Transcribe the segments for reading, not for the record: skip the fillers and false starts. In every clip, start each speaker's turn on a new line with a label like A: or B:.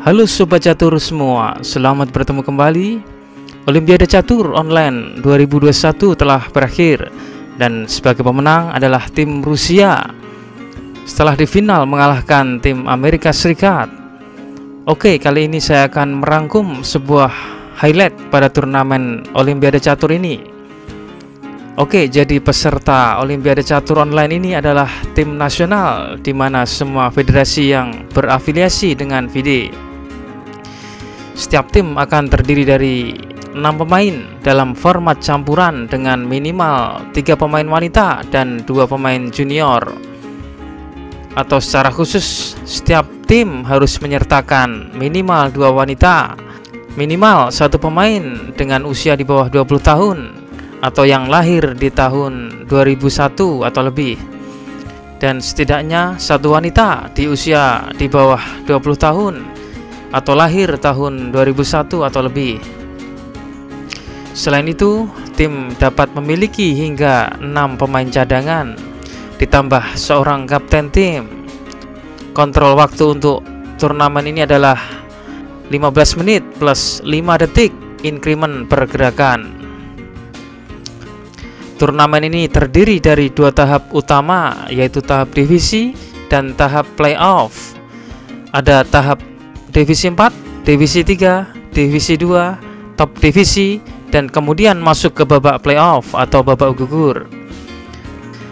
A: Halo Sobat Catur semua, selamat bertemu kembali. Olimpiade Catur Online 2021 telah berakhir dan sebagai pemenang adalah tim Rusia setelah di final mengalahkan tim Amerika Serikat. Oke, kali ini saya akan merangkum sebuah highlight pada turnamen Olimpiade Catur ini. Oke, jadi peserta Olimpiade Catur Online ini adalah tim nasional di mana semua federasi yang berafiliasi dengan FIDE. Setiap tim akan terdiri dari 6 pemain dalam format campuran dengan minimal 3 pemain wanita dan 2 pemain junior. Atau secara khusus, setiap tim harus menyertakan minimal 2 wanita, minimal 1 pemain dengan usia di bawah 20 tahun atau yang lahir di tahun 2001 atau lebih, dan setidaknya 1 wanita di usia di bawah 20 tahun atau lahir tahun 2001 atau lebih. Selain itu, tim dapat memiliki hingga 6 pemain cadangan ditambah seorang kapten tim. Kontrol waktu untuk turnamen ini adalah 15 menit plus 5 detik increment pergerakan. Turnamen ini terdiri dari 2 tahap utama, yaitu tahap divisi dan tahap playoff. Ada tahap divisi 4, divisi 3, divisi 2, top divisi, dan kemudian masuk ke babak playoff atau babak gugur.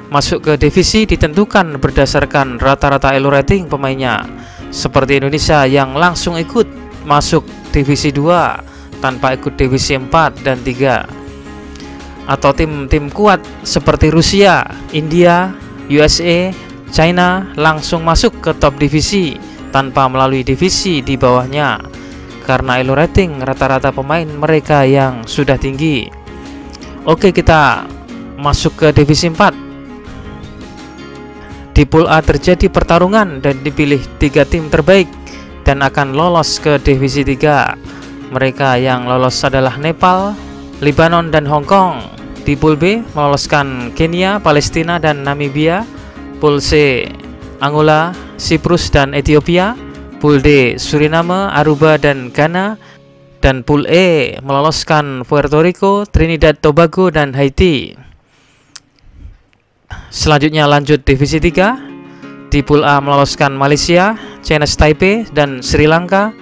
A: Masuk ke divisi ditentukan berdasarkan rata-rata elo rating pemainnya, seperti Indonesia yang langsung ikut masuk divisi 2 tanpa ikut divisi 4 dan 3. Atau tim-tim kuat seperti Rusia, India, USA, China langsung masuk ke top divisi tanpa melalui divisi di bawahnya karena elo rating rata-rata pemain mereka yang sudah tinggi. Oke, kita masuk ke divisi 4. Di pool A terjadi pertarungan dan dipilih 3 tim terbaik dan akan lolos ke divisi 3. Mereka yang lolos adalah Nepal, Lebanon, dan Hong Kong. Di pool B meloloskan Kenya, Palestina, dan Namibia. Pool C Angola, Siprus, dan Ethiopia. Pool D Suriname, Aruba, dan Ghana. Dan Pool E meloloskan Puerto Rico, Trinidad Tobago, dan Haiti. Selanjutnya lanjut divisi 3. Di Pool A meloloskan Malaysia, Chinese Taipei, dan Sri Lanka.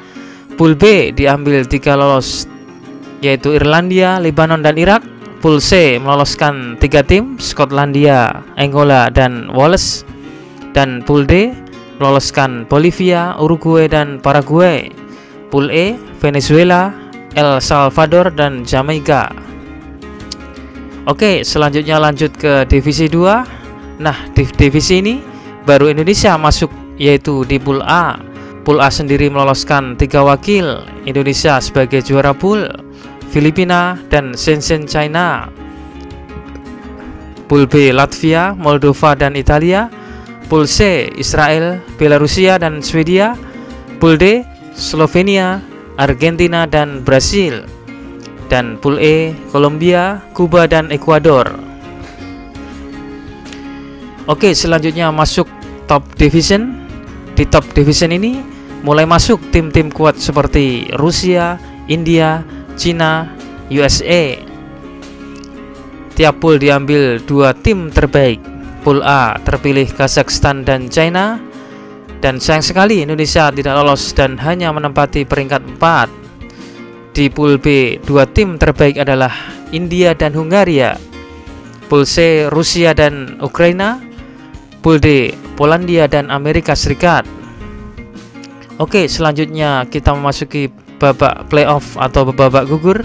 A: Pool B diambil 3 lolos, yaitu Irlandia, Lebanon, dan Irak. Pool C meloloskan 3 tim, Skotlandia, Angola, dan Wales. Dan Pool D meloloskan Bolivia, Uruguay, dan Paraguay. Pool E Venezuela, El Salvador, dan Jamaika. Oke, selanjutnya lanjut ke divisi 2. Nah, di divisi ini baru Indonesia masuk, yaitu di Pool A. Pool A sendiri meloloskan 3 wakil, Indonesia sebagai juara pool, Filipina, dan Shenzhen China. Pool B Latvia, Moldova, dan Italia. Pool C Israel, Belarusia, dan Swedia. Pool D Slovenia, Argentina, dan Brasil. Dan Pool E Kolombia, Kuba, dan Ekuador. Oke, selanjutnya masuk top division. Di top division ini mulai masuk tim-tim kuat seperti Rusia, India, China, USA. Tiap pool diambil 2 tim terbaik. Pool A terpilih Kazakhstan dan China. Dan sayang sekali Indonesia tidak lolos dan hanya menempati peringkat 4. Di Pool B 2 tim terbaik adalah India dan Hungaria. Pool C Rusia dan Ukraina. Pool D Polandia dan Amerika Serikat. Oke, selanjutnya kita memasuki babak playoff atau babak gugur.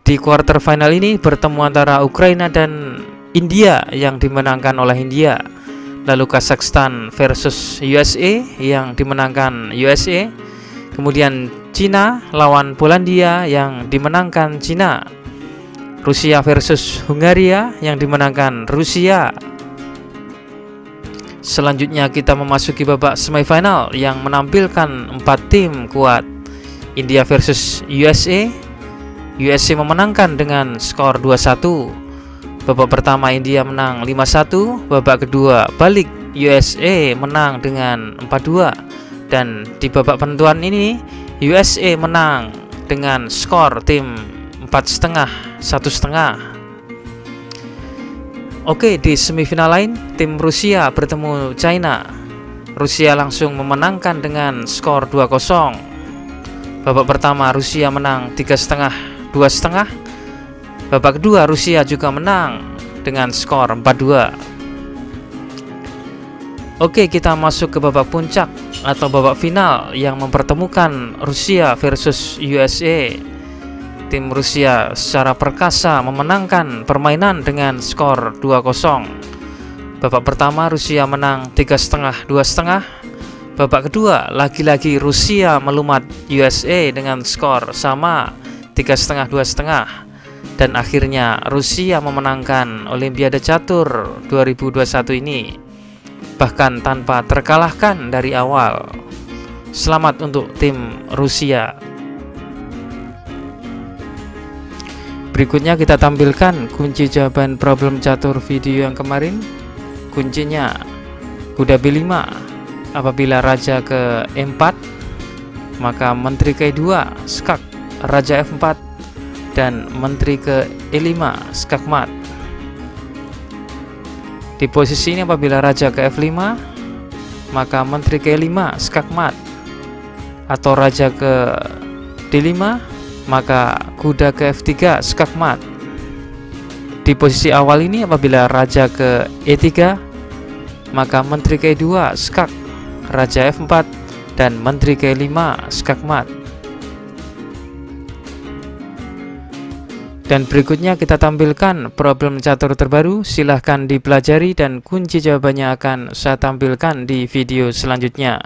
A: Di quarter final ini bertemu antara Ukraina dan India yang dimenangkan oleh India. Lalu Kazakhstan versus USA yang dimenangkan USA. Kemudian Cina lawan Polandia yang dimenangkan Cina. Rusia versus Hungaria yang dimenangkan Rusia. Selanjutnya kita memasuki babak semifinal yang menampilkan 4 tim kuat. India versus USA. USA memenangkan dengan skor 2-1. Babak pertama India menang 5-1, babak kedua balik USA menang dengan 4-2, Dan di babak penentuan ini USA menang dengan skor tim 4,5 1,5. Oke, di semifinal lain tim Rusia bertemu China. Rusia langsung memenangkan dengan skor 2-0. Babak pertama Rusia menang 3,5 2,5. Babak kedua Rusia juga menang dengan skor 4-2. Oke, kita masuk ke babak puncak atau babak final yang mempertemukan Rusia versus USA. Tim Rusia secara perkasa memenangkan permainan dengan skor 2-0. Babak pertama Rusia menang 3,5 2,5. Babak kedua lagi-lagi Rusia melumat USA dengan skor sama 3,5 2,5. Dan akhirnya Rusia memenangkan Olimpiade Catur 2021 ini, bahkan tanpa terkalahkan dari awal. Selamat untuk tim Rusia. Berikutnya kita tampilkan kunci jawaban problem catur video yang kemarin. Kuncinya kuda B5 apabila raja ke E4, maka menteri ke E2 skak raja F4, dan menteri ke E5 skak mat. Di posisi ini apabila raja ke F5, maka menteri ke E5 skak mat, atau raja ke D5, maka kuda ke F3 skak mat. Di posisi awal ini apabila raja ke E3, maka menteri ke E2 skak raja F4, dan menteri ke E5 skak mat. Dan berikutnya kita tampilkan problem catur terbaru. Silahkan dipelajari dan kunci jawabannya akan saya tampilkan di video selanjutnya.